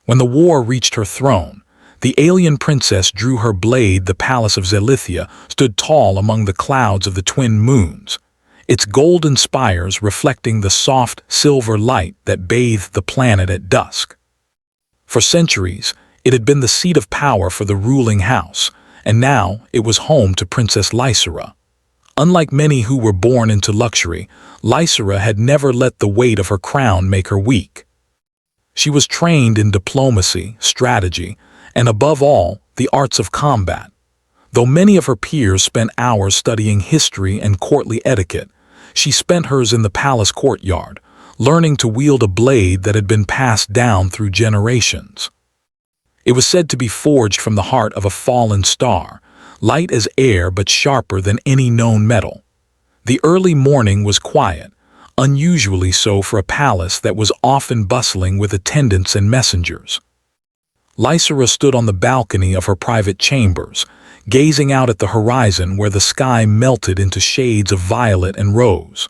When the war reached her throne, the alien princess drew her blade. The palace of Zelithia stood tall among the clouds of the twin moons, its golden spires reflecting the soft silver light that bathed the planet at dusk. For centuries, it had been the seat of power for the ruling house, and now it was home to Princess Lysera. Unlike many who were born into luxury, Lysera had never let the weight of her crown make her weak. She was trained in diplomacy, strategy, and above all, the arts of combat. Though many of her peers spent hours studying history and courtly etiquette, she spent hers in the palace courtyard, learning to wield a blade that had been passed down through generations. It was said to be forged from the heart of a fallen star, light as air but sharper than any known metal. The early morning was quiet, unusually so for a palace that was often bustling with attendants and messengers. Lysera stood on the balcony of her private chambers, gazing out at the horizon where the sky melted into shades of violet and rose.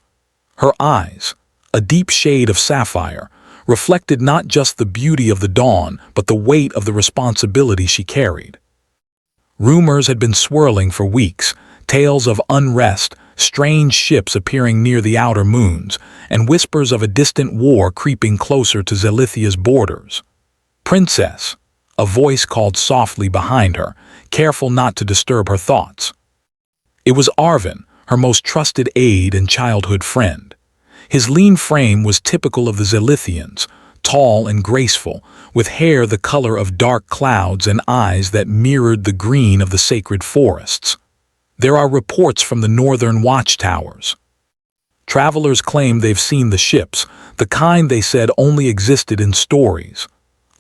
Her eyes, a deep shade of sapphire, reflected not just the beauty of the dawn but the weight of the responsibility she carried. Rumors had been swirling for weeks, tales of unrest, strange ships appearing near the outer moons, and whispers of a distant war creeping closer to Zelithia's borders. "Princess," a voice called softly behind her, careful not to disturb her thoughts. It was Arvin, her most trusted aide and childhood friend. His lean frame was typical of the Zelithians, tall and graceful, with hair the color of dark clouds and eyes that mirrored the green of the sacred forests. There are reports from the northern watchtowers. Travelers claim they've seen the ships, the kind they said only existed in stories.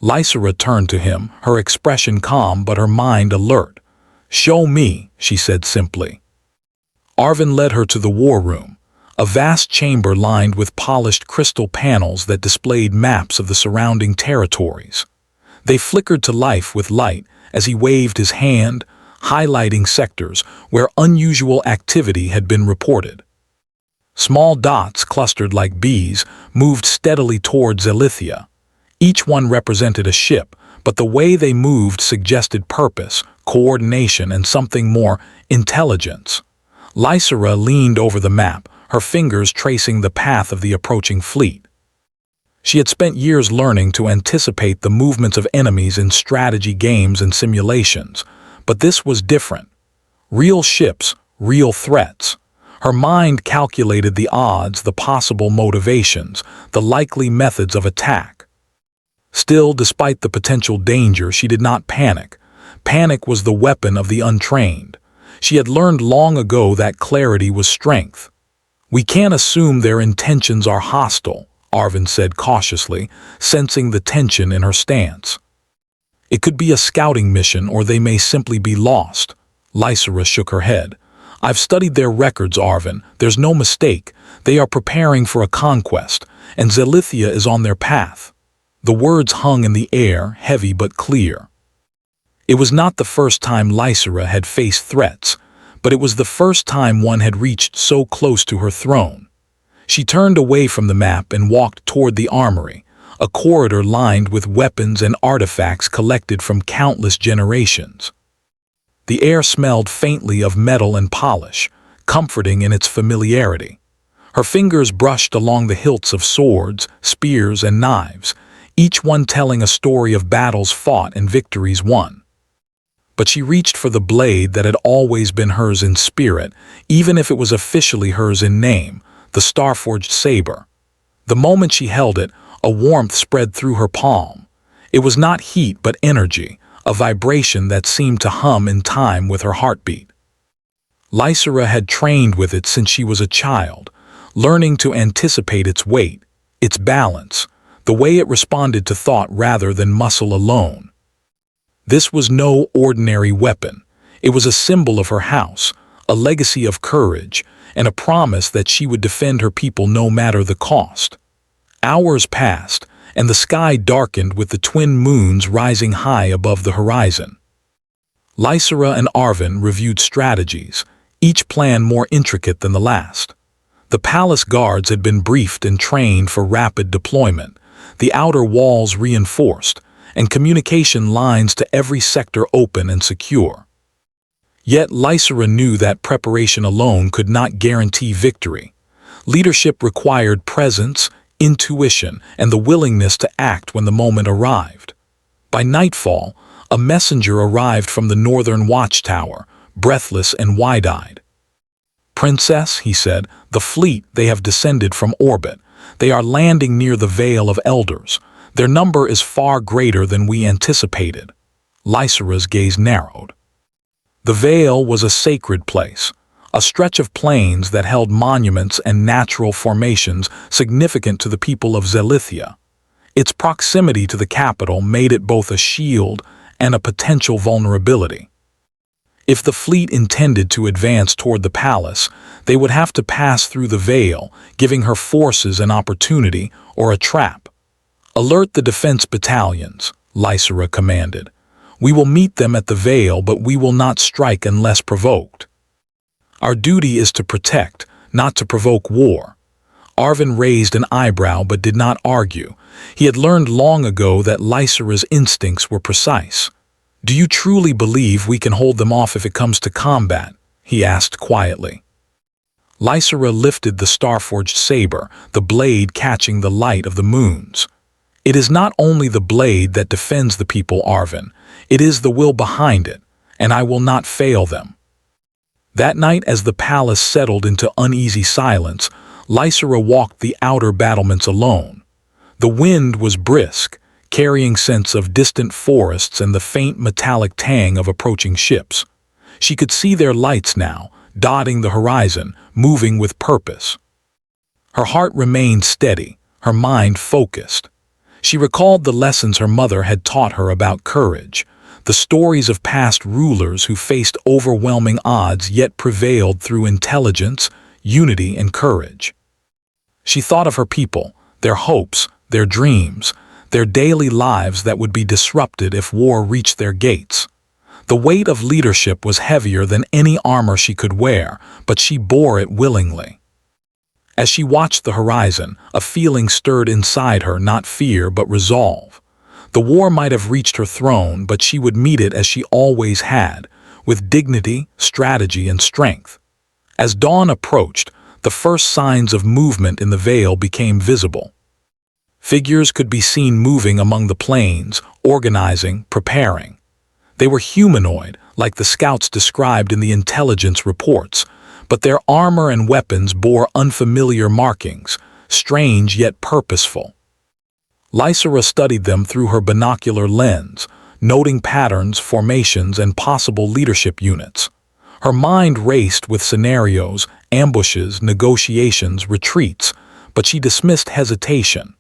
Lysera turned to him, her expression calm but her mind alert. "Show me," she said simply. Arvin led her to the war room, a vast chamber lined with polished crystal panels that displayed maps of the surrounding territories. They flickered to life with light as he waved his hand, highlighting sectors where unusual activity had been reported. Small dots clustered like bees moved steadily toward Zelithia. Each one represented a ship, but the way they moved suggested purpose, coordination, and something more: intelligence. Lysera leaned over the map, her fingers tracing the path of the approaching fleet. She had spent years learning to anticipate the movements of enemies in strategy games and simulations, but this was different. Real ships, real threats. Her mind calculated the odds, the possible motivations, the likely methods of attack. Still, despite the potential danger, she did not panic. Panic was the weapon of the untrained. She had learned long ago that clarity was strength. "We can't assume their intentions are hostile," Arvin said cautiously, sensing the tension in her stance. "It could be a scouting mission, or they may simply be lost." Lysera shook her head. "I've studied their records, Arvin. There's no mistake. They are preparing for a conquest, and Zelithia is on their path." The words hung in the air, heavy but clear. It was not the first time Lysera had faced threats, but it was the first time one had reached so close to her throne. She turned away from the map and walked toward the armory, a corridor lined with weapons and artifacts collected from countless generations. The air smelled faintly of metal and polish, comforting in its familiarity. Her fingers brushed along the hilts of swords, spears, and knives, each one telling a story of battles fought and victories won. But she reached for the blade that had always been hers in spirit, even if it was officially hers in name, the star-forged saber. The moment she held it, a warmth spread through her palm. It was not heat but energy, a vibration that seemed to hum in time with her heartbeat. Lysera had trained with it since she was a child, learning to anticipate its weight, its balance, the way it responded to thought rather than muscle alone. This was no ordinary weapon. It was a symbol of her house, a legacy of courage, and a promise that she would defend her people no matter the cost. Hours passed, and the sky darkened with the twin moons rising high above the horizon. Lysera and Arvin reviewed strategies, each plan more intricate than the last. The palace guards had been briefed and trained for rapid deployment, the outer walls reinforced, and communication lines to every sector open and secure. Yet Lysera knew that preparation alone could not guarantee victory. Leadership required presence, intuition, and the willingness to act when the moment arrived. By nightfall, a messenger arrived from the northern watchtower, breathless and wide-eyed. "Princess," he said, "the fleet, they have descended from orbit. They are landing near the Vale of Elders. Their number is far greater than we anticipated." Lysera's gaze narrowed. The Vale was a sacred place, a stretch of plains that held monuments and natural formations significant to the people of Zelithia. Its proximity to the capital made it both a shield and a potential vulnerability. If the fleet intended to advance toward the palace, they would have to pass through the Vale, giving her forces an opportunity or a trap. "Alert the defense battalions," Lysera commanded. "We will meet them at the Vale, but we will not strike unless provoked. Our duty is to protect, not to provoke war." Arvin raised an eyebrow but did not argue. He had learned long ago that Lysera's instincts were precise. "Do you truly believe we can hold them off if it comes to combat?" he asked quietly. Lysera lifted the star-forged saber, the blade catching the light of the moons. "It is not only the blade that defends the people, Arvin. It is the will behind it, and I will not fail them." That night, as the palace settled into uneasy silence, Lysera walked the outer battlements alone. The wind was brisk, carrying scents of distant forests and the faint metallic tang of approaching ships. She could see their lights now, dotting the horizon, moving with purpose. Her heart remained steady, her mind focused. She recalled the lessons her mother had taught her about courage, the stories of past rulers who faced overwhelming odds yet prevailed through intelligence, unity, and courage. She thought of her people, their hopes, their dreams, their daily lives that would be disrupted if war reached their gates. The weight of leadership was heavier than any armor she could wear, but she bore it willingly. As she watched the horizon, a feeling stirred inside her, not fear but resolve. The war might have reached her throne, but she would meet it as she always had, with dignity, strategy, and strength. As dawn approached, the first signs of movement in the Vale became visible. Figures could be seen moving among the plains, organizing, preparing. They were humanoid, like the scouts described in the intelligence reports, but their armor and weapons bore unfamiliar markings, strange yet purposeful. Lysera studied them through her binocular lens, noting patterns, formations, and possible leadership units. Her mind raced with scenarios, ambushes, negotiations, retreats, but she dismissed hesitation.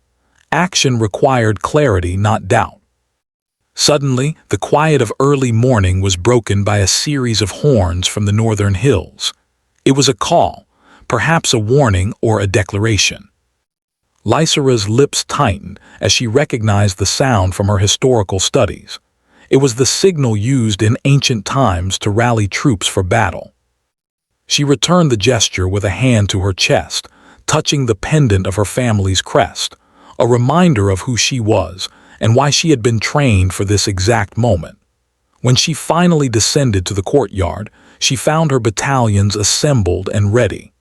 Action required clarity, not doubt. Suddenly, the quiet of early morning was broken by a series of horns from the northern hills. It was a call, perhaps a warning or a declaration. Lysera's lips tightened as she recognized the sound from her historical studies. It was the signal used in ancient times to rally troops for battle. She returned the gesture with a hand to her chest, touching the pendant of her family's crest, a reminder of who she was and why she had been trained for this exact moment. When she finally descended to the courtyard, she found her battalions assembled and ready.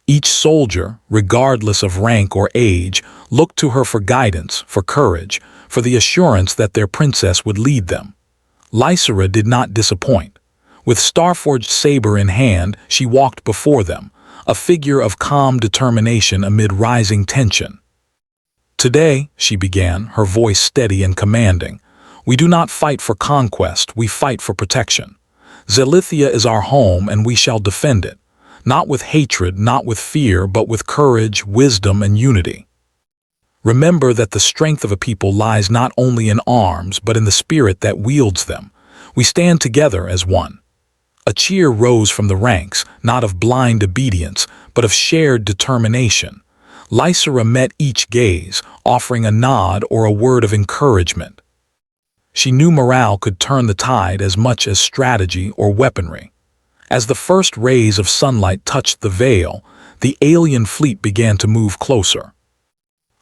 Each soldier, regardless of rank or age, looked to her for guidance, for courage, for the assurance that their princess would lead them. Lysera did not disappoint. With star-forged saber in hand, she walked before them, a figure of calm determination amid rising tension. "Today," she began, her voice steady and commanding, "we do not fight for conquest, we fight for protection. Zelithia is our home and we shall defend it, not with hatred, not with fear, but with courage, wisdom, and unity. Remember that the strength of a people lies not only in arms, but in the spirit that wields them. We stand together as one." A cheer rose from the ranks, not of blind obedience, but of shared determination. Lysera met each gaze, offering a nod or a word of encouragement. She knew morale could turn the tide as much as strategy or weaponry. As the first rays of sunlight touched the Vale, the alien fleet began to move closer.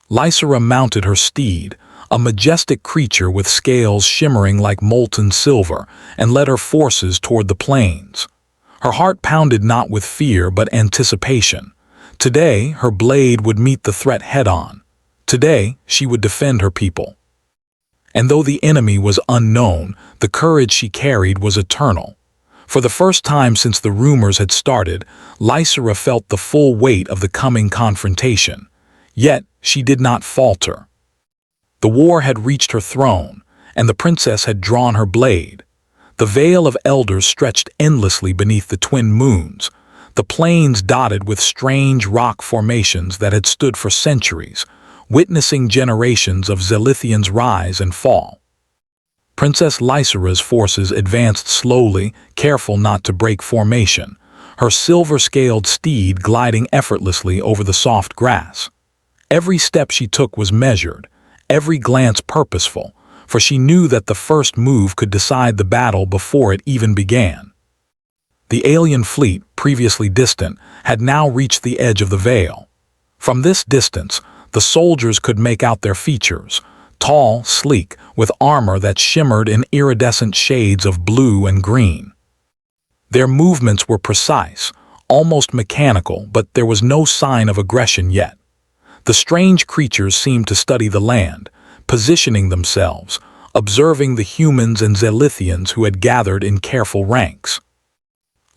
Lysera mounted her steed, a majestic creature with scales shimmering like molten silver, and led her forces toward the plains. Her heart pounded not with fear but anticipation. Today, her blade would meet the threat head-on. Today, she would defend her people. And though the enemy was unknown, the courage she carried was eternal. For the first time since the rumors had started, Lysera felt the full weight of the coming confrontation. Yet, she did not falter. The war had reached her throne, and the princess had drawn her blade. The veil of elders stretched endlessly beneath the twin moons, the plains dotted with strange rock formations that had stood for centuries, witnessing generations of Zelithians rise and fall. Princess Lysera's forces advanced slowly, careful not to break formation, her silver-scaled steed gliding effortlessly over the soft grass. Every step she took was measured, every glance purposeful, for she knew that the first move could decide the battle before it even began. The alien fleet, previously distant, had now reached the edge of the veil. From this distance, the soldiers could make out their features, tall, sleek, with armor that shimmered in iridescent shades of blue and green. Their movements were precise, almost mechanical, but there was no sign of aggression yet. The strange creatures seemed to study the land, positioning themselves, observing the humans and Zelithians who had gathered in careful ranks.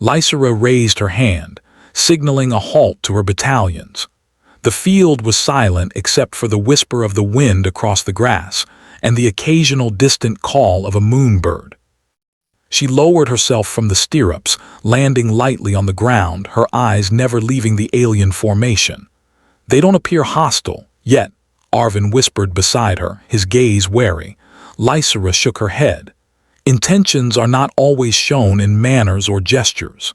Lysera raised her hand, signaling a halt to her battalions. The field was silent except for the whisper of the wind across the grass and the occasional distant call of a moonbird. She lowered herself from the stirrups, landing lightly on the ground, her eyes never leaving the alien formation. "They don't appear hostile, yet," Arvin whispered beside her, his gaze wary. Lysera shook her head. "Intentions are not always shown in manners or gestures.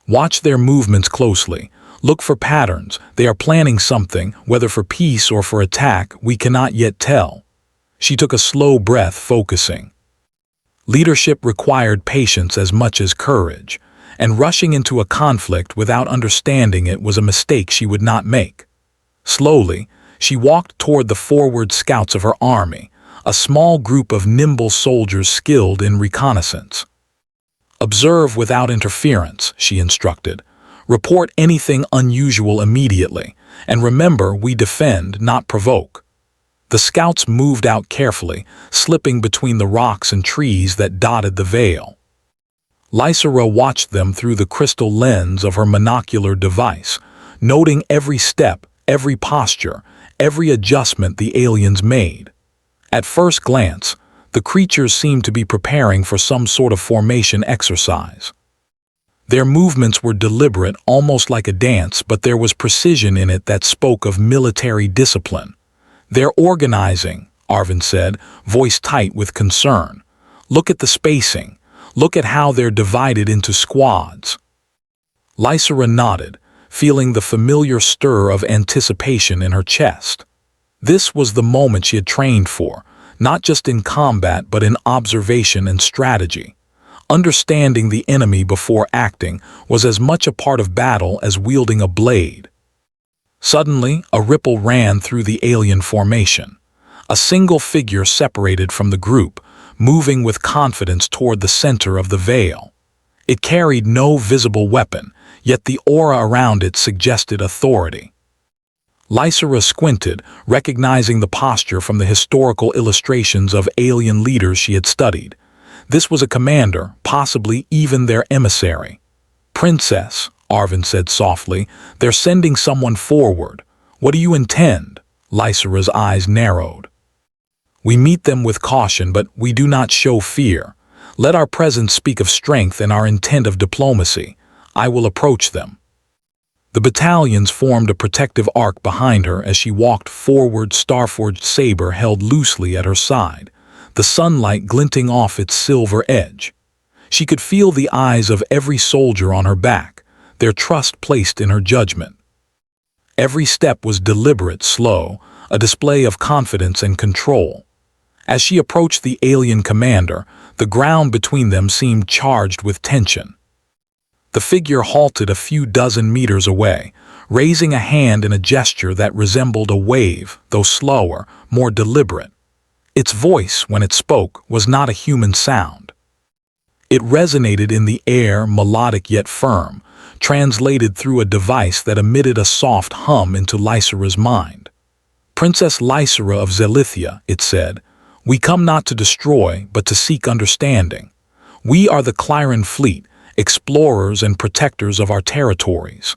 Watch their movements closely. Look for patterns. They are planning something, whether for peace or for attack, we cannot yet tell." She took a slow breath, focusing. Leadership required patience as much as courage, and rushing into a conflict without understanding it was a mistake she would not make. Slowly, she walked toward the forward scouts of her army, a small group of nimble soldiers skilled in reconnaissance. "Observe without interference," she instructed. "Report anything unusual immediately, and remember, we defend, not provoke." The scouts moved out carefully, slipping between the rocks and trees that dotted the vale. Lysera watched them through the crystal lens of her monocular device, noting every step, every posture, every adjustment the aliens made. At first glance, the creatures seemed to be preparing for some sort of formation exercise. Their movements were deliberate, almost like a dance, but there was precision in it that spoke of military discipline. "They're organizing," Arvin said, voice tight with concern. "Look at the spacing. Look at how they're divided into squads." Lysera nodded, feeling the familiar stir of anticipation in her chest. This was the moment she had trained for, not just in combat but in observation and strategy. Understanding the enemy before acting was as much a part of battle as wielding a blade. Suddenly, a ripple ran through the alien formation. A single figure separated from the group, moving with confidence toward the center of the veil. It carried no visible weapon, yet the aura around it suggested authority. Lysera squinted, recognizing the posture from the historical illustrations of alien leaders she had studied. This was a commander, possibly even their emissary. "Princess," Arvin said softly, "they're sending someone forward. What do you intend?" Lysera's eyes narrowed. "We meet them with caution, but we do not show fear. Let our presence speak of strength and our intent of diplomacy. I will approach them." The battalions formed a protective arc behind her as she walked forward, Starforged saber held loosely at her side, the sunlight glinting off its silver edge. She could feel the eyes of every soldier on her back, their trust placed in her judgment. Every step was deliberate, slow, a display of confidence and control. As she approached the alien commander, the ground between them seemed charged with tension. The figure halted a few dozen meters away, raising a hand in a gesture that resembled a wave, though slower, more deliberate. Its voice, when it spoke, was not a human sound. It resonated in the air, melodic yet firm, translated through a device that emitted a soft hum into Lysira's mind. "Princess Lysira of Zelithia," it said, "we come not to destroy, but to seek understanding. We are the Clyran fleet, explorers and protectors of our territories.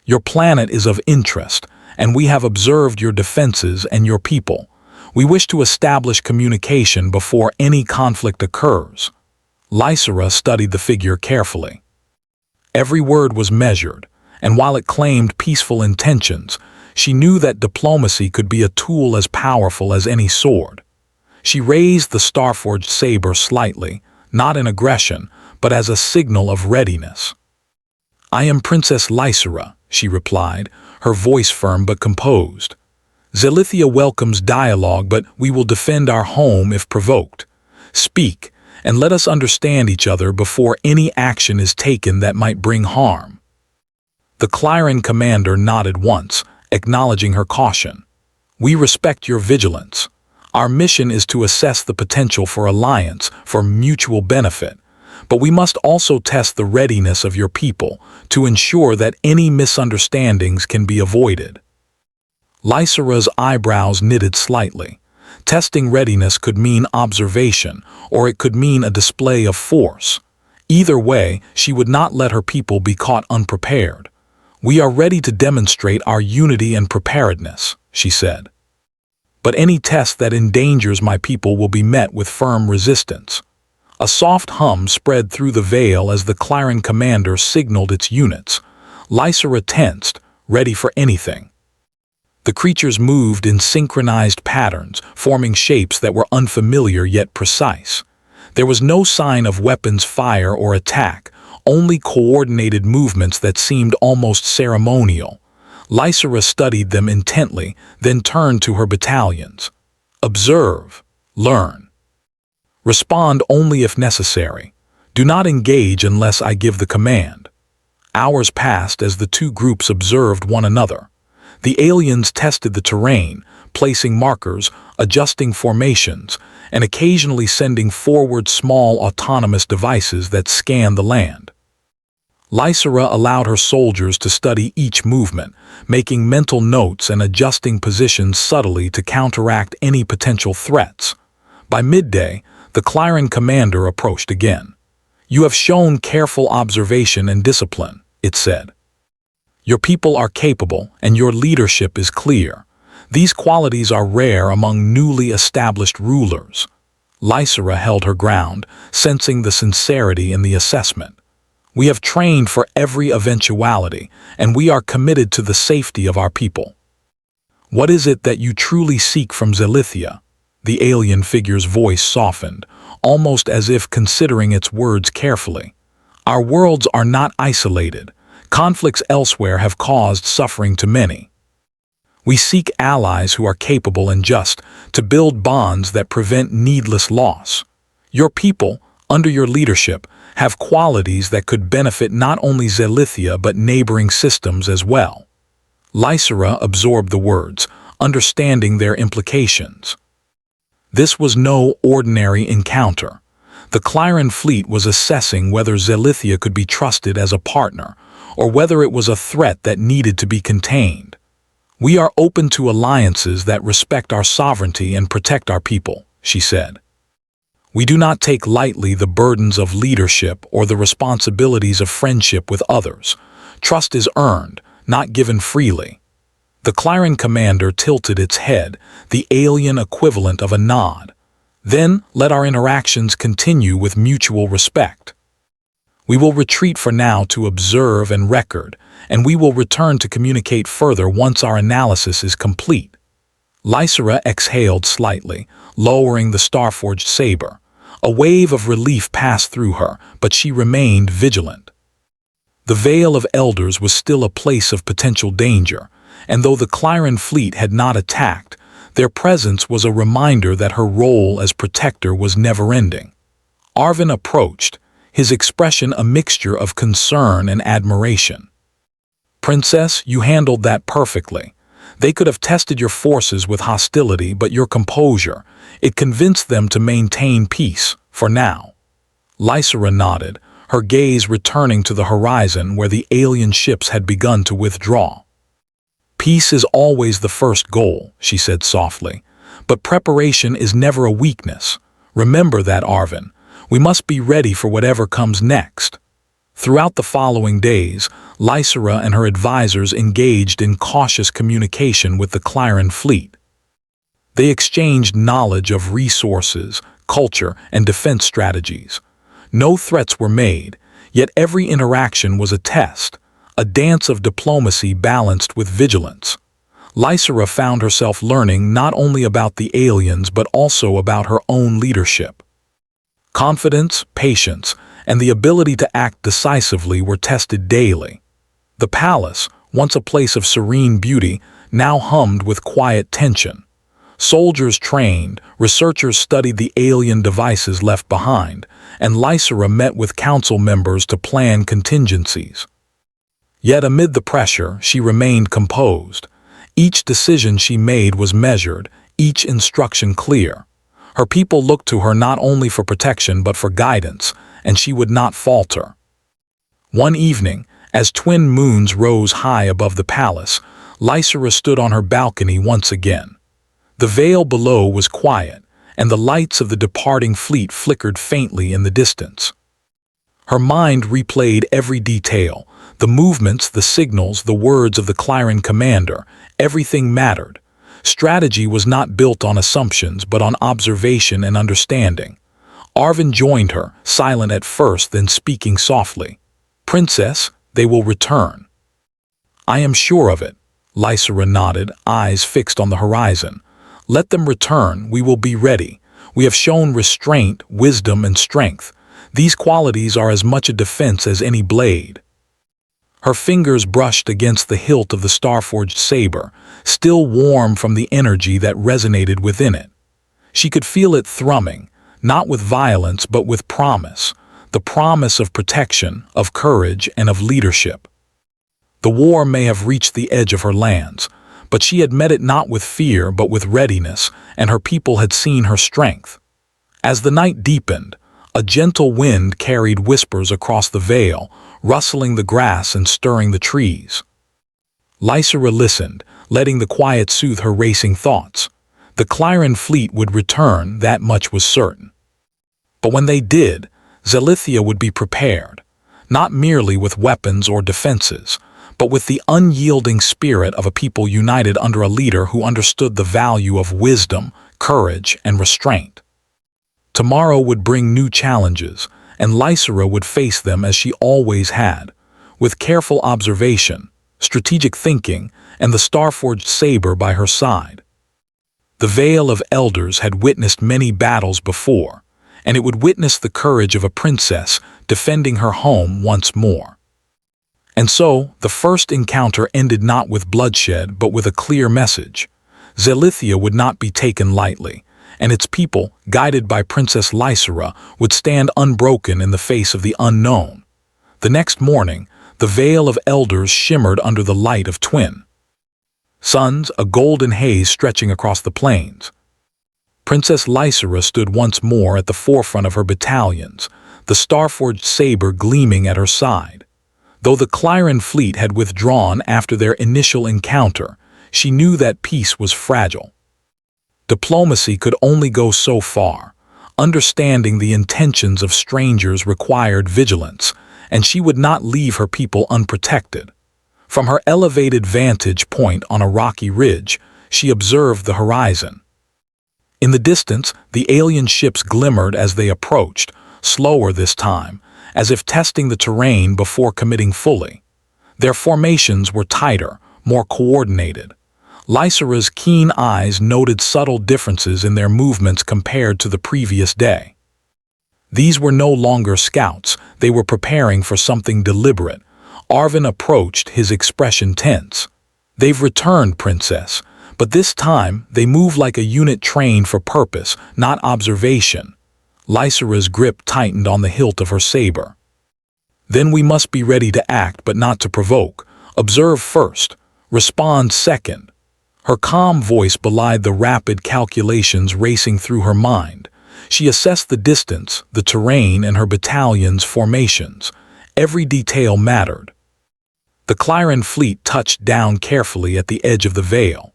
Your planet is of interest, and we have observed your defenses and your people. We wish to establish communication before any conflict occurs." Lysira studied the figure carefully. Every word was measured, and while it claimed peaceful intentions, she knew that diplomacy could be a tool as powerful as any sword. She raised the star-forged saber slightly, not in aggression, but as a signal of readiness. "I am Princess Lysira," she replied, her voice firm but composed. "Zelithia welcomes dialogue, but we will defend our home if provoked. Speak, and let us understand each other before any action is taken that might bring harm." The Clyran commander nodded once, acknowledging her caution. "We respect your vigilance. Our mission is to assess the potential for alliance, for mutual benefit, but we must also test the readiness of your people to ensure that any misunderstandings can be avoided." Lysira's eyebrows knitted slightly. Testing readiness could mean observation, or it could mean a display of force. Either way, she would not let her people be caught unprepared. "We are ready to demonstrate our unity and preparedness," she said. "But any test that endangers my people will be met with firm resistance." A soft hum spread through the veil as the Clyran commander signaled its units. Lysira tensed, ready for anything. The creatures moved in synchronized patterns, forming shapes that were unfamiliar yet precise. There was no sign of weapons fire or attack, only coordinated movements that seemed almost ceremonial. Lysira studied them intently, then turned to her battalions. "Observe. Learn. Respond only if necessary. Do not engage unless I give the command." Hours passed as the two groups observed one another. The aliens tested the terrain, placing markers, adjusting formations, and occasionally sending forward small autonomous devices that scanned the land. Lysira allowed her soldiers to study each movement, making mental notes and adjusting positions subtly to counteract any potential threats. By midday, the Clyran commander approached again. "You have shown careful observation and discipline," it said. "Your people are capable, and your leadership is clear. These qualities are rare among newly established rulers." Lysira held her ground, sensing the sincerity in the assessment. "We have trained for every eventuality, and we are committed to the safety of our people." "What is it that you truly seek from Zelithia?" The alien figure's voice softened, almost as if considering its words carefully. "Our worlds are not isolated. Conflicts elsewhere have caused suffering to many. We seek allies who are capable and just, to build bonds that prevent needless loss. Your people, under your leadership, have qualities that could benefit not only Zelithia but neighboring systems as well." Lysira absorbed the words, understanding their implications. This was no ordinary encounter. The Clyran fleet was assessing whether Zelithia could be trusted as a partner, or whether it was a threat that needed to be contained. "We are open to alliances that respect our sovereignty and protect our people," she said. "We do not take lightly the burdens of leadership or the responsibilities of friendship with others. Trust is earned, not given freely." The Clyran commander tilted its head, the alien equivalent of a nod. "Then let our interactions continue with mutual respect. We will retreat for now to observe and record, and we will return to communicate further once our analysis is complete." Lysira exhaled slightly, lowering the star-forged saber. A wave of relief passed through her, but she remained vigilant. The Vale of Elders was still a place of potential danger, and though the Clyran fleet had not attacked, their presence was a reminder that her role as protector was never-ending. Arvin approached, his expression a mixture of concern and admiration. "Princess, you handled that perfectly. They could have tested your forces with hostility, but your composure, It convinced them to maintain peace, for now. Lysera nodded, her gaze returning to the horizon where the alien ships had begun to withdraw. "Peace is always the first goal," she said softly, "but preparation is never a weakness. Remember that, Arvin. We must be ready for whatever comes next." Throughout the following days, Lysera and her advisors engaged in cautious communication with the Clyran fleet. They exchanged knowledge of resources, culture, and defense strategies. No threats were made, yet every interaction was a test, a dance of diplomacy balanced with vigilance. Lysera found herself learning not only about the aliens but also about her own leadership. Confidence, patience, and the ability to act decisively were tested daily. The palace, once a place of serene beauty, now hummed with quiet tension. Soldiers trained, researchers studied the alien devices left behind, and Lysera met with council members to plan contingencies. Yet amid the pressure, she remained composed. Each decision she made was measured, each instruction clear. Her people looked to her not only for protection but for guidance, and she would not falter. One evening, as twin moons rose high above the palace, Lysera stood on her balcony once again. The vale below was quiet, and the lights of the departing fleet flickered faintly in the distance. Her mind replayed every detail, the movements, the signals, the words of the Clyran commander. Everything mattered. Strategy was not built on assumptions but on observation and understanding. Arvin joined her, silent at first, then speaking softly. "Princess, they will return." "I am sure of it," Lysera nodded, eyes fixed on the horizon. "Let them return, we will be ready. We have shown restraint, wisdom, and strength. These qualities are as much a defense as any blade." Her fingers brushed against the hilt of the star-forged saber, still warm from the energy that resonated within it. She could feel it thrumming, not with violence but with promise, the promise of protection, of courage, and of leadership. The war may have reached the edge of her lands, but she had met it not with fear but with readiness, and her people had seen her strength. As the night deepened, a gentle wind carried whispers across the vale, rustling the grass and stirring the trees. Lysera listened, letting the quiet soothe her racing thoughts. The Clyran fleet would return, that much was certain. But when they did, Zalithia would be prepared, not merely with weapons or defenses, but with the unyielding spirit of a people united under a leader who understood the value of wisdom, courage, and restraint. Tomorrow would bring new challenges, and Lysera would face them as she always had, with careful observation, strategic thinking, and the star-forged saber by her side. The Vale of Elders had witnessed many battles before, and it would witness the courage of a princess defending her home once more. And so, the first encounter ended not with bloodshed but with a clear message. Zalithia would not be taken lightly, and its people, guided by Princess Lysera, would stand unbroken in the face of the unknown. The next morning, the Vale of Elders shimmered under the light of twin suns, a golden haze stretching across the plains. Princess Lysera stood once more at the forefront of her battalions, the star-forged saber gleaming at her side. Though the Clyran fleet had withdrawn after their initial encounter, she knew that peace was fragile. Diplomacy could only go so far. Understanding the intentions of strangers required vigilance, and she would not leave her people unprotected. From her elevated vantage point on a rocky ridge, she observed the horizon. In the distance, the alien ships glimmered as they approached, slower this time, as if testing the terrain before committing fully. Their formations were tighter, more coordinated. Lysera's keen eyes noted subtle differences in their movements compared to the previous day. These were no longer scouts, they were preparing for something deliberate. Arvin approached, his expression tense. "They've returned, Princess, but this time they move like a unit trained for purpose, not observation." Lysera's grip tightened on the hilt of her saber. "Then we must be ready to act but not to provoke. Observe first, respond second." Her calm voice belied the rapid calculations racing through her mind. She assessed the distance, the terrain, and her battalion's formations. Every detail mattered. The Clyran fleet touched down carefully at the edge of the Vale.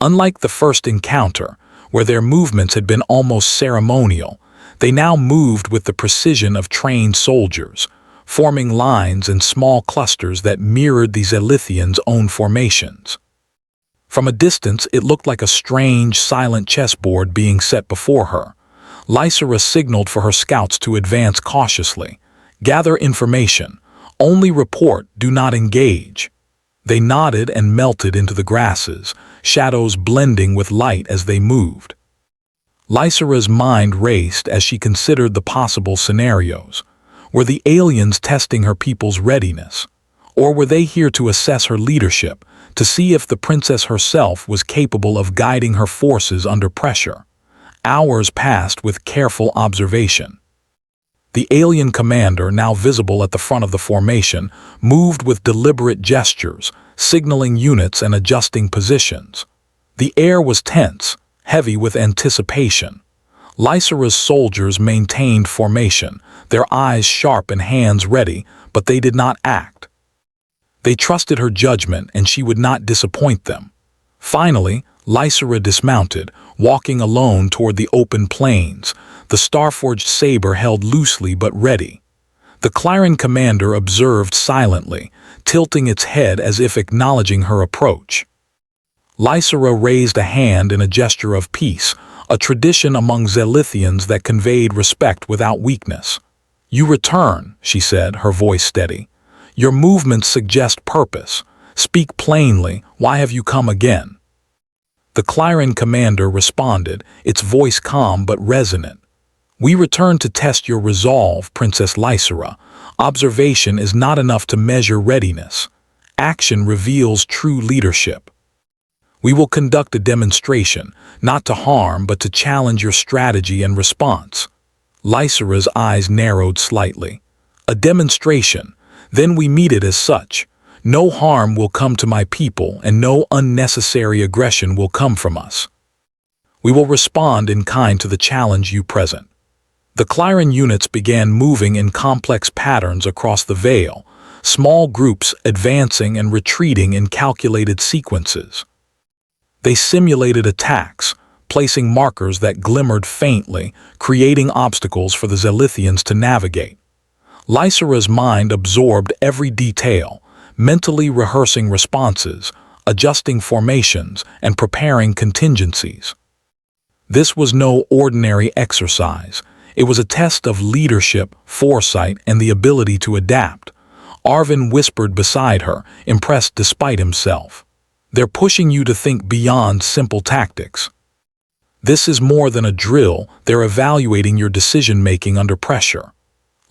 Unlike the first encounter, where their movements had been almost ceremonial, they now moved with the precision of trained soldiers, forming lines and small clusters that mirrored the Zelithians' own formations. From a distance, it looked like a strange, silent chessboard being set before her. Lysera signaled for her scouts to advance cautiously. Gather information. Only report, do not engage. They nodded and melted into the grasses, shadows blending with light as they moved. Lysera's mind raced as she considered the possible scenarios. Were the aliens testing her people's readiness? Or were they here to assess her leadership, to see if the princess herself was capable of guiding her forces under pressure? Hours passed with careful observation. The alien commander, now visible at the front of the formation, moved with deliberate gestures, signaling units and adjusting positions. The air was tense, heavy with anticipation. Lysera's soldiers maintained formation, their eyes sharp and hands ready, but they did not act. They trusted her judgment, and she would not disappoint them. Finally, Lysera dismounted, walking alone toward the open plains, the star-forged saber held loosely but ready. The Clyran commander observed silently, tilting its head as if acknowledging her approach. Lysera raised a hand in a gesture of peace, a tradition among Zelithians that conveyed respect without weakness. "You return," she said, her voice steady. "Your movements suggest purpose. Speak plainly, why have you come again?" The Clyran commander responded, its voice calm but resonant. "We return to test your resolve, Princess Lysera. Observation is not enough to measure readiness. Action reveals true leadership. We will conduct a demonstration, not to harm but to challenge your strategy and response." Lysera's eyes narrowed slightly. "A demonstration, then we meet it as such. No harm will come to my people, and no unnecessary aggression will come from us. We will respond in kind to the challenge you present." The Clyran units began moving in complex patterns across the Vale, small groups advancing and retreating in calculated sequences. They simulated attacks, placing markers that glimmered faintly, creating obstacles for the Zelithians to navigate. Lysera's mind absorbed every detail, mentally rehearsing responses, adjusting formations, and preparing contingencies. This was no ordinary exercise. It was a test of leadership, foresight, and the ability to adapt. Arvin whispered beside her, impressed despite himself. "They're pushing you to think beyond simple tactics. This is more than a drill, they're evaluating your decision-making under pressure."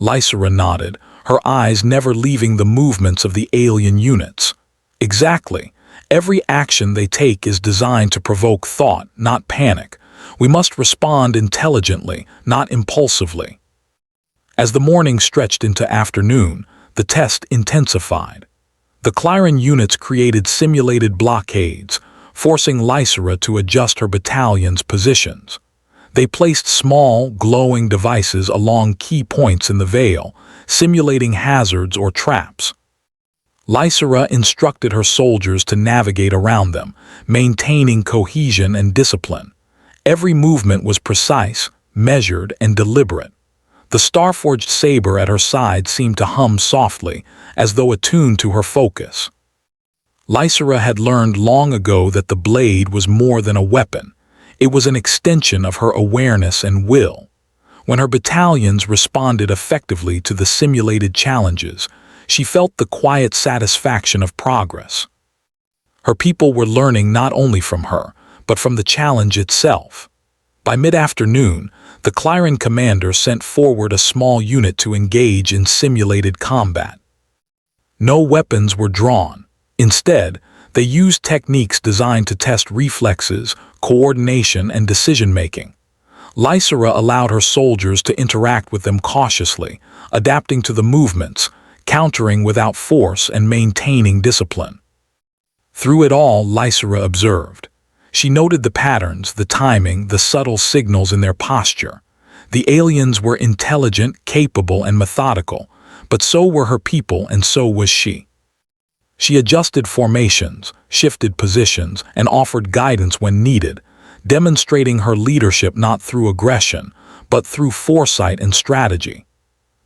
Lysera nodded, her eyes never leaving the movements of the alien units. "Exactly. Every action they take is designed to provoke thought, not panic. We must respond intelligently, not impulsively." As the morning stretched into afternoon, the test intensified. The Clyran units created simulated blockades, forcing Lysera to adjust her battalion's positions. They placed small, glowing devices along key points in the Vale, simulating hazards or traps. Lysera instructed her soldiers to navigate around them, maintaining cohesion and discipline. Every movement was precise, measured, and deliberate. The star-forged saber at her side seemed to hum softly, as though attuned to her focus. Lysera had learned long ago that the blade was more than a weapon. It was an extension of her awareness and will. When her battalions responded effectively to the simulated challenges, she felt the quiet satisfaction of progress. Her people were learning not only from her, but from the challenge itself. By mid-afternoon, the Clyran commander sent forward a small unit to engage in simulated combat. No weapons were drawn. Instead, they used techniques designed to test reflexes, coordination, and decision-making. Lysera allowed her soldiers to interact with them cautiously, adapting to the movements, countering without force, and maintaining discipline. Through it all, Lysera observed. She noted the patterns, the timing, the subtle signals in their posture. The aliens were intelligent, capable, and methodical, but so were her people, and so was she. She adjusted formations, shifted positions, and offered guidance when needed, demonstrating her leadership not through aggression, but through foresight and strategy.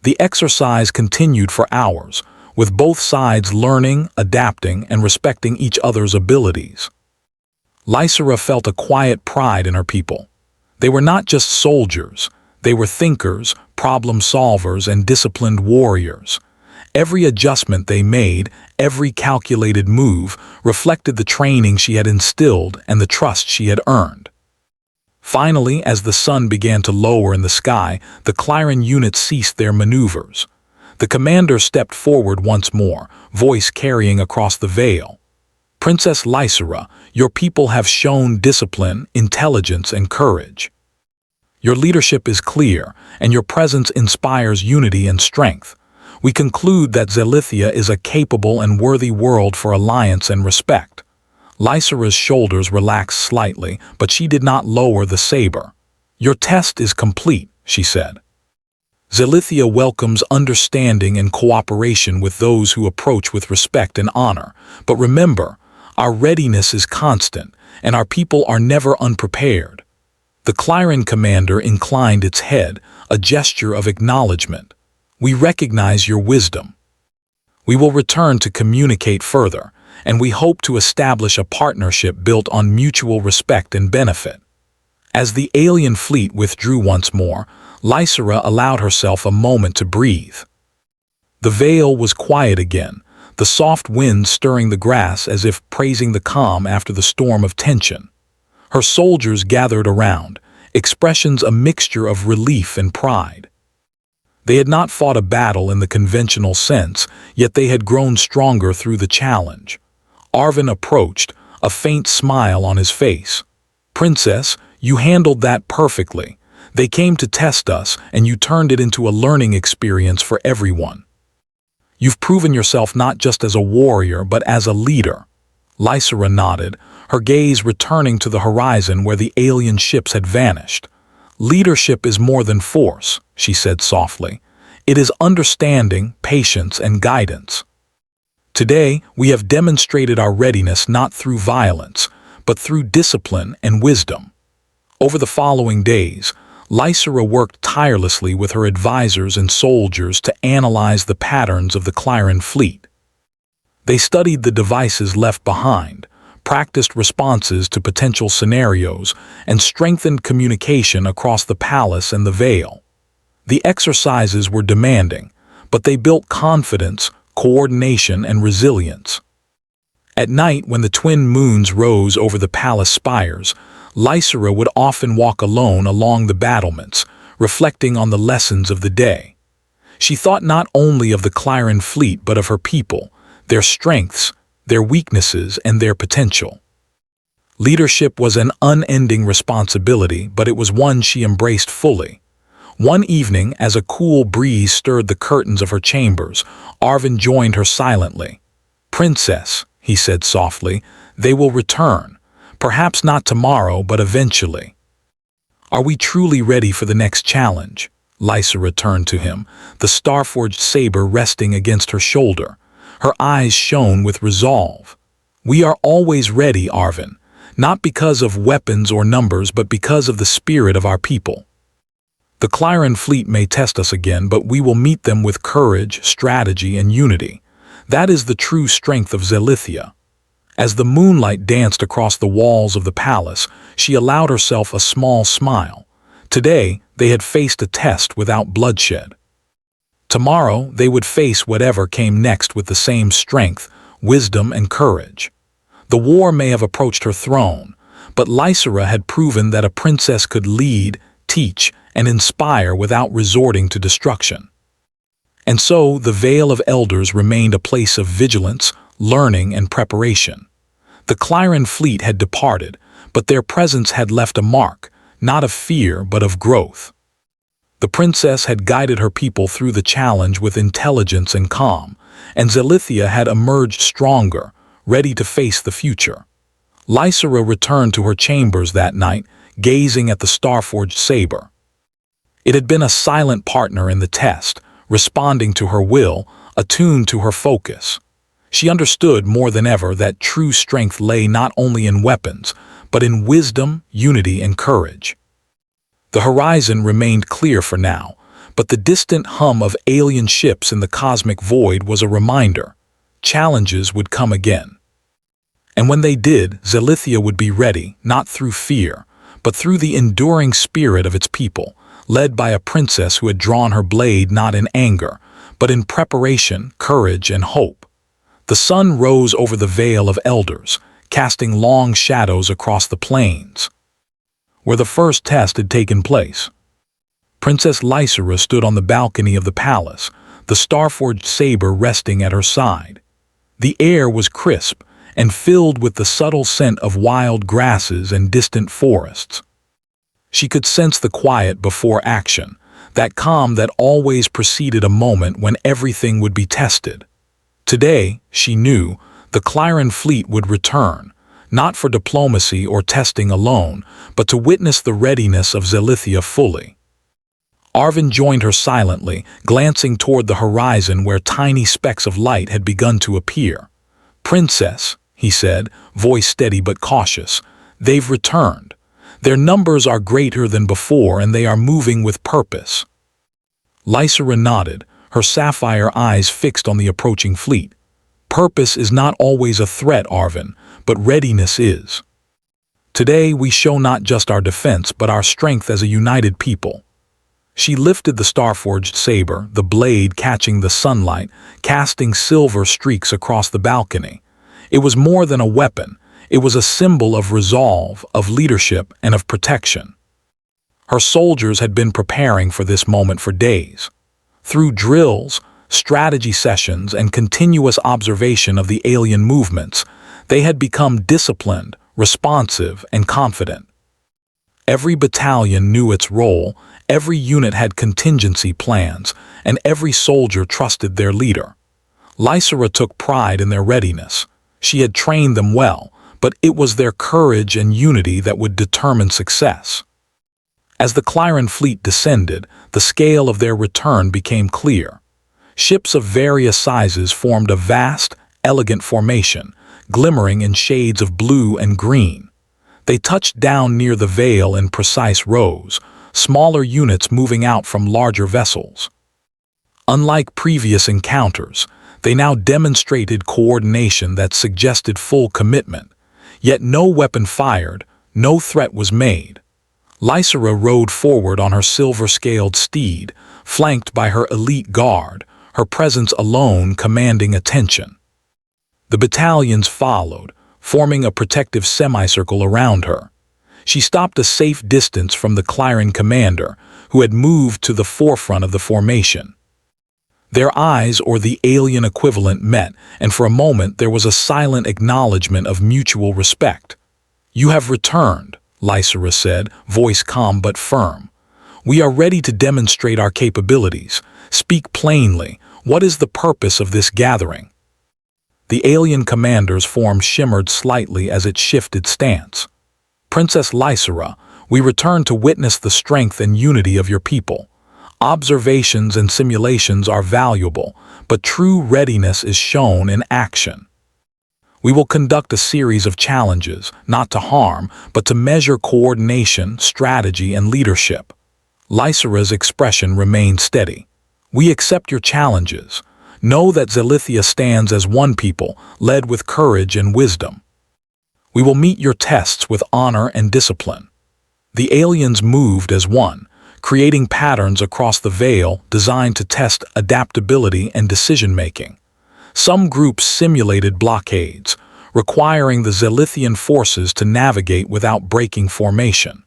The exercise continued for hours, with both sides learning, adapting, and respecting each other's abilities. Lysera felt a quiet pride in her people. They were not just soldiers, they were thinkers, problem solvers, and disciplined warriors. Every adjustment they made, every calculated move, reflected the training she had instilled and the trust she had earned. Finally, as the sun began to lower in the sky, the Clyran units ceased their maneuvers. The commander stepped forward once more, voice carrying across the veil. "Princess Lysera, your people have shown discipline, intelligence, and courage. Your leadership is clear, and your presence inspires unity and strength. We conclude that Zelithia is a capable and worthy world for alliance and respect." Lysera's shoulders relaxed slightly, but she did not lower the saber. "Your test is complete," she said. "Zelithia welcomes understanding and cooperation with those who approach with respect and honor. But remember, our readiness is constant, and our people are never unprepared." The Clyran commander inclined its head, a gesture of acknowledgement. "We recognize your wisdom. We will return to communicate further, and we hope to establish a partnership built on mutual respect and benefit." As the alien fleet withdrew once more, Lysera allowed herself a moment to breathe. The veil was quiet again, the soft wind stirring the grass as if praising the calm after the storm of tension. Her soldiers gathered around, expressions a mixture of relief and pride. They had not fought a battle in the conventional sense, yet they had grown stronger through the challenge. Arvin approached, a faint smile on his face. "Princess, you handled that perfectly. They came to test us, and you turned it into a learning experience for everyone. You've proven yourself not just as a warrior, but as a leader." Lysera nodded, her gaze returning to the horizon where the alien ships had vanished. "Leadership is more than force," she said softly. "It is understanding, patience, and guidance. Today, we have demonstrated our readiness not through violence, but through discipline and wisdom." Over the following days, Lysera worked tirelessly with her advisors and soldiers to analyze the patterns of the Clyran fleet. They studied the devices left behind, practiced responses to potential scenarios, and strengthened communication across the palace and the Veil. The exercises were demanding, but they built confidence, coordination, and resilience. At night, when the twin moons rose over the palace spires, Lysera would often walk alone along the battlements, reflecting on the lessons of the day. She thought not only of the Clyran fleet but of her people, their strengths, their weaknesses, and their potential. Leadership was an unending responsibility, but it was one she embraced fully. One evening, as a cool breeze stirred the curtains of her chambers, Arvin joined her silently. "Princess," he said softly, "they will return. Perhaps not tomorrow, but eventually." "Are we truly ready for the next challenge?" Lysera turned to him, the star-forged saber resting against her shoulder. Her eyes shone with resolve. "We are always ready, Arvin, not because of weapons or numbers, but because of the spirit of our people. The Clyran fleet may test us again, but we will meet them with courage, strategy, and unity. That is the true strength of Zelithia." As the moonlight danced across the walls of the palace, she allowed herself a small smile. Today, they had faced a test without bloodshed. Tomorrow, they would face whatever came next with the same strength, wisdom, and courage. The war may have approached her throne, but Lysera had proven that a princess could lead, teach, and inspire without resorting to destruction. And so, the Vale of Elders remained a place of vigilance, learning, and preparation. The Clyran fleet had departed, but their presence had left a mark, not of fear but of growth. The princess had guided her people through the challenge with intelligence and calm, and Zelithia had emerged stronger, ready to face the future. Lysera returned to her chambers that night, gazing at the Starforged saber. It had been a silent partner in the test, responding to her will, attuned to her focus. She understood more than ever that true strength lay not only in weapons, but in wisdom, unity, and courage. The horizon remained clear for now, but the distant hum of alien ships in the cosmic void was a reminder. Challenges would come again. And when they did, Zelithia would be ready, not through fear, but through the enduring spirit of its people, led by a princess who had drawn her blade not in anger, but in preparation, courage, and hope. The sun rose over the Vale of Elders, casting long shadows across the plains, where the first test had taken place. Princess Lysera stood on the balcony of the palace, the Starforged saber resting at her side. The air was crisp and filled with the subtle scent of wild grasses and distant forests. She could sense the quiet before action, that calm that always preceded a moment when everything would be tested. Today, she knew, the Clyran fleet would return, not for diplomacy or testing alone, but to witness the readiness of Zelithia fully. Arvin joined her silently, glancing toward the horizon where tiny specks of light had begun to appear. "Princess," he said, voice steady but cautious, "they've returned. Their numbers are greater than before and they are moving with purpose." Lysera nodded, her sapphire eyes fixed on the approaching fleet. "Purpose is not always a threat, Arvin, but readiness is. Today we show not just our defense but our strength as a united people." She lifted the Starforged saber, the blade catching the sunlight, casting silver streaks across the balcony. It was more than a weapon. It was a symbol of resolve, of leadership, and of protection. Her soldiers had been preparing for this moment for days. Through drills, strategy sessions, and continuous observation of the alien movements, they had become disciplined, responsive, and confident. Every battalion knew its role, every unit had contingency plans, and every soldier trusted their leader. Lysera took pride in their readiness. She had trained them well, but it was their courage and unity that would determine success. As the Clyran fleet descended, the scale of their return became clear. Ships of various sizes formed a vast, elegant formation, glimmering in shades of blue and green. They touched down near the Vale in precise rows, smaller units moving out from larger vessels. Unlike previous encounters, they now demonstrated coordination that suggested full commitment. Yet no weapon fired, no threat was made. Lysera rode forward on her silver-scaled steed, flanked by her elite guard, her presence alone commanding attention. The battalions followed, forming a protective semicircle around her. She stopped a safe distance from the Clyran commander, who had moved to the forefront of the formation. Their eyes, or the alien equivalent, met, and for a moment there was a silent acknowledgement of mutual respect. "You have returned," Lysera said, voice calm but firm. "We are ready to demonstrate our capabilities. Speak plainly. What is the purpose of this gathering?" The alien commander's form shimmered slightly as it shifted stance. "Princess Lysera, we return to witness the strength and unity of your people. Observations and simulations are valuable, but true readiness is shown in action. We will conduct a series of challenges, not to harm, but to measure coordination, strategy, and leadership." Lysera's expression remained steady. "We accept your challenges. Know that Zelithia stands as one people, led with courage and wisdom. We will meet your tests with honor and discipline." The aliens moved as one, creating patterns across the Vale designed to test adaptability and decision-making. Some groups simulated blockades, requiring the Zelithian forces to navigate without breaking formation.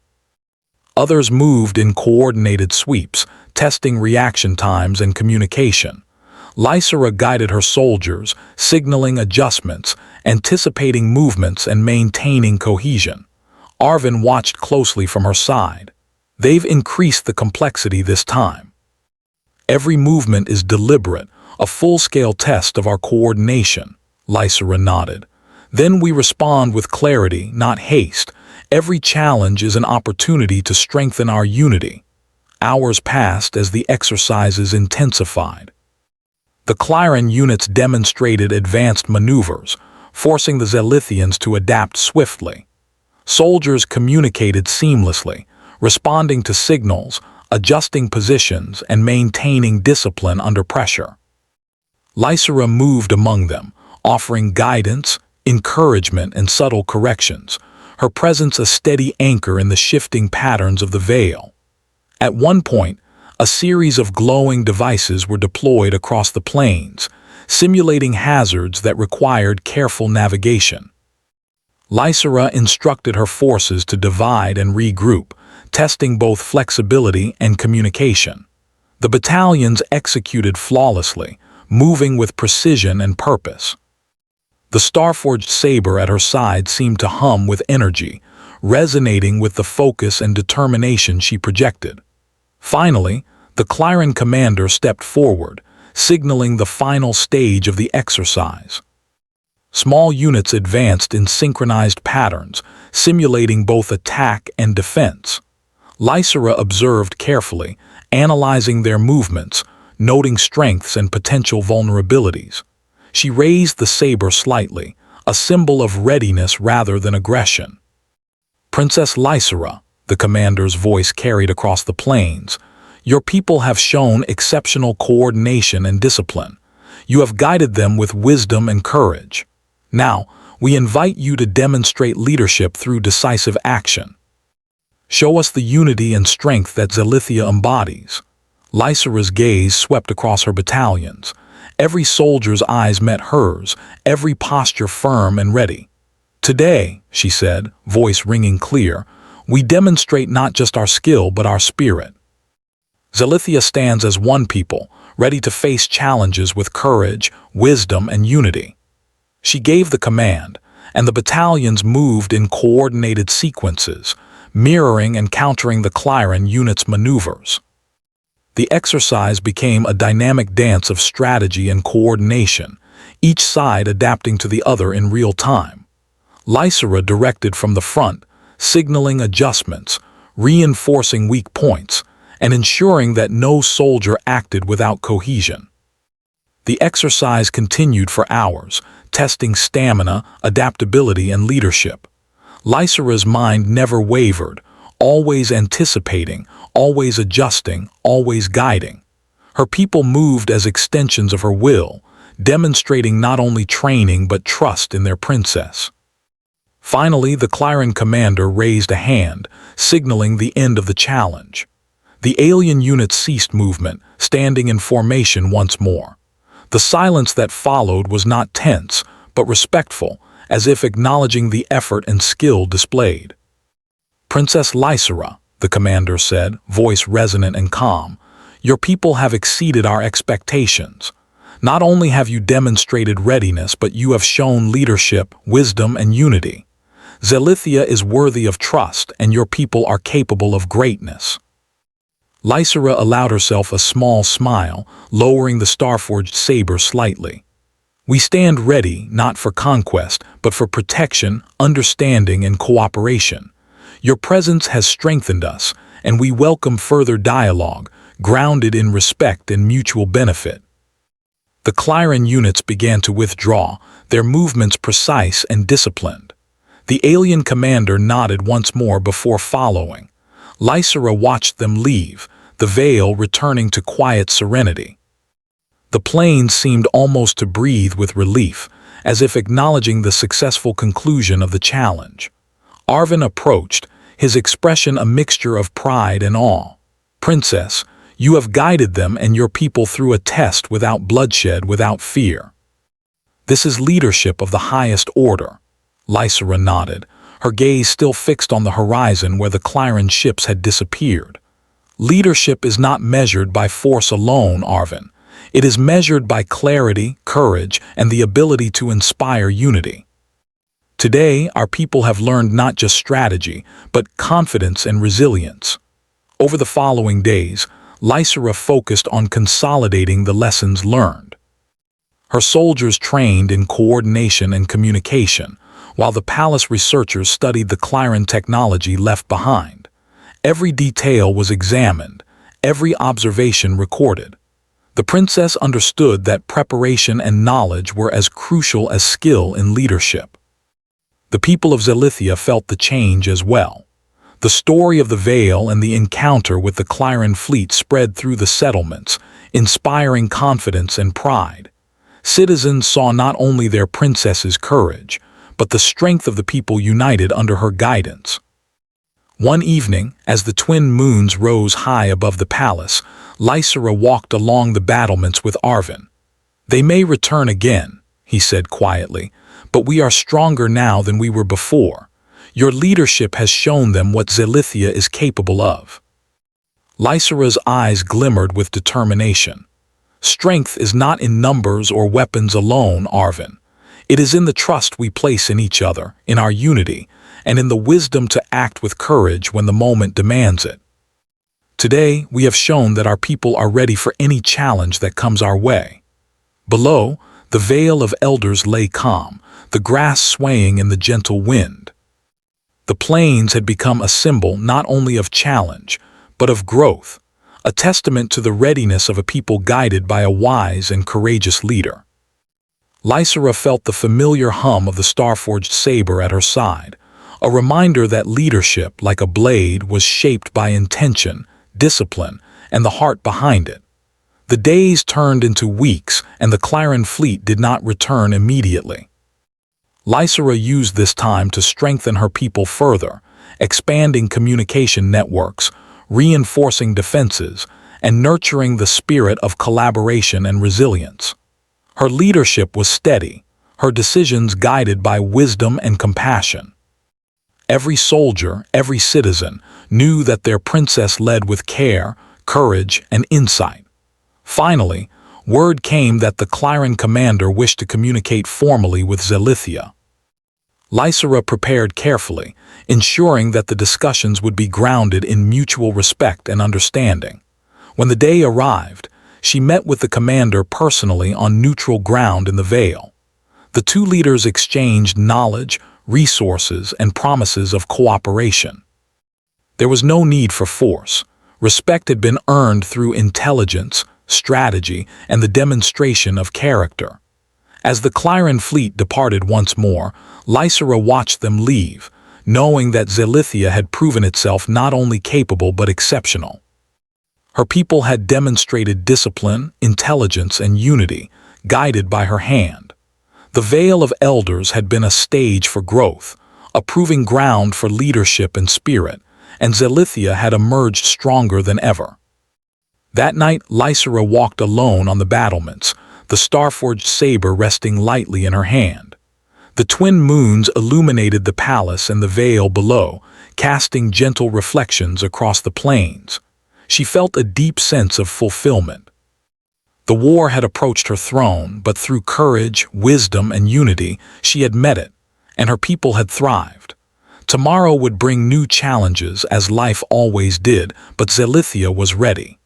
Others moved in coordinated sweeps, testing reaction times and communication. Lysera guided her soldiers, signaling adjustments, anticipating movements, and maintaining cohesion. Arvin watched closely from her side. "They've increased the complexity this time. Every movement is deliberate, a full-scale test of our coordination," Lysera nodded. Then we respond with clarity, not haste. Every challenge is an opportunity to strengthen our unity. Hours passed as the exercises intensified. The Clyran units demonstrated advanced maneuvers, forcing the Zelithians to adapt swiftly. Soldiers communicated seamlessly, responding to signals, adjusting positions, and maintaining discipline under pressure. Lysera moved among them, offering guidance, encouragement, and subtle corrections, her presence a steady anchor in the shifting patterns of the Veil. At one point, a series of glowing devices were deployed across the plains, simulating hazards that required careful navigation. Lysera instructed her forces to divide and regroup, testing both flexibility and communication. The battalions executed flawlessly, moving with precision and purpose. The star-forged saber at her side seemed to hum with energy, resonating with the focus and determination she projected. Finally, the Clyran commander stepped forward, signaling the final stage of the exercise. Small units advanced in synchronized patterns, simulating both attack and defense. Lysera observed carefully, analyzing their movements, noting strengths and potential vulnerabilities. She raised the saber slightly, a symbol of readiness rather than aggression. "Princess Lysera," the commander's voice carried across the plains, "your people have shown exceptional coordination and discipline. You have guided them with wisdom and courage. Now, we invite you to demonstrate leadership through decisive action. Show us the unity and strength that Zelithia embodies." Lysera's gaze swept across her battalions. Every soldier's eyes met hers, every posture firm and ready. "Today," she said, voice ringing clear, "we demonstrate not just our skill but our spirit. Zelithia stands as one people, ready to face challenges with courage, wisdom, and unity." She gave the command, and the battalions moved in coordinated sequences, mirroring and countering the Clyran unit's maneuvers. The exercise became a dynamic dance of strategy and coordination, each side adapting to the other in real time. Lysera directed from the front, signaling adjustments, reinforcing weak points, and ensuring that no soldier acted without cohesion. The exercise continued for hours, testing stamina, adaptability, and leadership. Lysera's mind never wavered, always anticipating, always adjusting, always guiding. Her people moved as extensions of her will, demonstrating not only training but trust in their princess. Finally, the Clyran commander raised a hand, signaling the end of the challenge. The alien unit ceased movement, standing in formation once more. The silence that followed was not tense, but respectful, as if acknowledging the effort and skill displayed. "Princess Lysera," the commander said, voice resonant and calm, "your people have exceeded our expectations. Not only have you demonstrated readiness, but you have shown leadership, wisdom, and unity. Zelithia is worthy of trust, and your people are capable of greatness." Lysera allowed herself a small smile, lowering the star-forged saber slightly. "We stand ready, not for conquest, but for protection, understanding, and cooperation. Your presence has strengthened us, and we welcome further dialogue, grounded in respect and mutual benefit." The Clyran units began to withdraw, their movements precise and disciplined. The alien commander nodded once more before following. Lysera watched them leave, the Veil returning to quiet serenity. The plains seemed almost to breathe with relief, as if acknowledging the successful conclusion of the challenge. Arvin approached, his expression a mixture of pride and awe. "Princess, you have guided them and your people through a test without bloodshed, without fear. This is leadership of the highest order." Lysera nodded, her gaze still fixed on the horizon where the Clyran ships had disappeared. "Leadership is not measured by force alone, Arvin. It is measured by clarity, courage, and the ability to inspire unity. Today, our people have learned not just strategy, but confidence and resilience." Over the following days, Lysera focused on consolidating the lessons learned. Her soldiers trained in coordination and communication, while the palace researchers studied the Clyran technology left behind. Every detail was examined, every observation recorded. The princess understood that preparation and knowledge were as crucial as skill in leadership. The people of Zelithia felt the change as well. The story of the Veil and the encounter with the Clyran fleet spread through the settlements, inspiring confidence and pride. Citizens saw not only their princess's courage, but the strength of the people united under her guidance. One evening, as the twin moons rose high above the palace, Lysera walked along the battlements with Arvin. "They may return again," he said quietly, "but we are stronger now than we were before. Your leadership has shown them what Zelithia is capable of." Lysera's eyes glimmered with determination. "Strength is not in numbers or weapons alone, Arvin. It is in the trust we place in each other, in our unity, and in the wisdom to act with courage when the moment demands it. Today, we have shown that our people are ready for any challenge that comes our way." Below, the Veil of Elders lay calm, the grass swaying in the gentle wind. The plains had become a symbol not only of challenge, but of growth, a testament to the readiness of a people guided by a wise and courageous leader. Lysera felt the familiar hum of the star-forged saber at her side, a reminder that leadership, like a blade, was shaped by intention, discipline, and the heart behind it. The days turned into weeks, and the Clyran fleet did not return immediately. Lysera used this time to strengthen her people further, expanding communication networks, reinforcing defenses, and nurturing the spirit of collaboration and resilience. Her leadership was steady, her decisions guided by wisdom and compassion. Every soldier, every citizen, knew that their princess led with care, courage, and insight. Finally, word came that the Clyran commander wished to communicate formally with Zelithia. Lysera prepared carefully, ensuring that the discussions would be grounded in mutual respect and understanding. When the day arrived, she met with the commander personally on neutral ground in the Veil. The two leaders exchanged knowledge, resources, and promises of cooperation. There was no need for force. Respect had been earned through intelligence, strategy, and the demonstration of character. As the Clyran fleet departed once more, Lysera watched them leave, knowing that Zelithia had proven itself not only capable but exceptional. Her people had demonstrated discipline, intelligence, and unity, guided by her hand. The Veil of Elders had been a stage for growth, a proving ground for leadership and spirit, and Zelithia had emerged stronger than ever. That night, Lysera walked alone on the battlements, the star-forged saber resting lightly in her hand. The twin moons illuminated the palace and the Veil below, casting gentle reflections across the plains. She felt a deep sense of fulfillment. The war had approached her throne, but through courage, wisdom, and unity, she had met it, and her people had thrived. Tomorrow would bring new challenges, as life always did, but Zelithia was ready.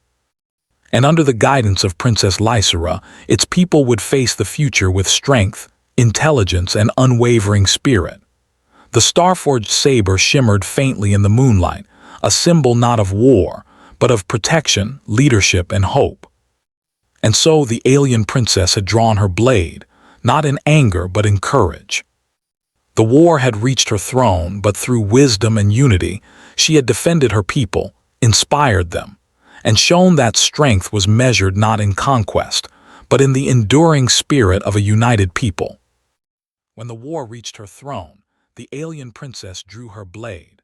And under the guidance of Princess Lysera, its people would face the future with strength, intelligence, and unwavering spirit. The star-forged saber shimmered faintly in the moonlight, a symbol not of war, but of protection, leadership, and hope. And so the alien princess had drawn her blade, not in anger but in courage. The war had reached her throne, but through wisdom and unity, she had defended her people, inspired them, and shown that strength was measured not in conquest, but in the enduring spirit of a united people. When the war reached her throne, the alien princess drew her blade.